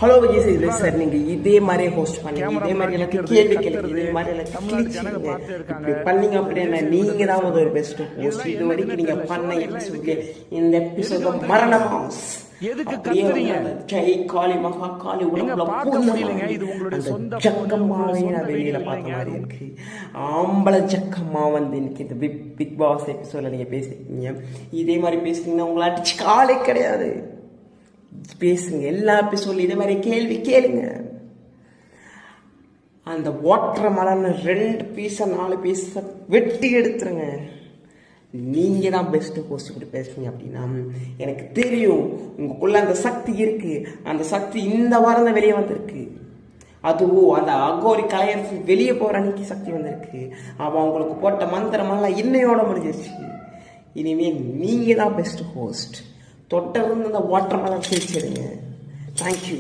Hello Vijay Sethupathi sir, நீங்க இதே மாதிரியே ஹோஸ்ட் பண்ணீங்க, இதே மாதிரி எனக்கு கேள்வி கேட்குறது, இதே மாதிரி எனக்கு பண்ணீங்க அப்படின்னா நீங்க தான் ஒரு பெஸ்ட் ஹோஸ்ட். இது வரைக்கும் நீங்க பண்ண எபிசோட்ல இந்த எபிசோட் மரணமா ஜெய் காளி மகா காளி ஜக்கம்மாவே நான் வெளியில பார்த்த மாதிரி இருக்கு. ஆம்பளை ஜக்கம்மா வந்து இன்னைக்கு இந்த பிக் பாஸ் எபிசோட்ல நீங்க பேசிருக்கீங்க. இதே மாதிரி பேசுறீங்கன்னா உங்களை அடிச்சு காலே கிடையாது. பேசுங்க, எல்லா எபிசோட்ல இதே மாதிரி கேள்வி கேளுங்க. அந்த வாட்டர் மலர்னு 2 பீஸா 4 பீஸா வெட்டி எடுத்துருங்க. நீங்க தான் பெஸ்ட் ஹோஸ்ட் இப்படி பேசுறீங்க அப்படின்னா எனக்கு தெரியும் உங்களுக்குள்ள அந்த சக்தி இருக்கு. அந்த சக்தி இந்த வாரம் தான் வெளியே வந்திருக்கு. அதுவும் அந்த அகோரி கலையரசு வெளியே போற அன்னைக்கு சக்தி வந்திருக்கு. அவன் உங்களுக்கு போட்ட மந்திரமெல்லாம் இன்னையோட முடிஞ்சிருச்சு. இனிமேல் நீங்க தான் பெஸ்ட் ஹோஸ்ட். தொட்டருந்து அந்த வாட்டர் மேலே பிரிச்சிடுங்க. தேங்க்யூ.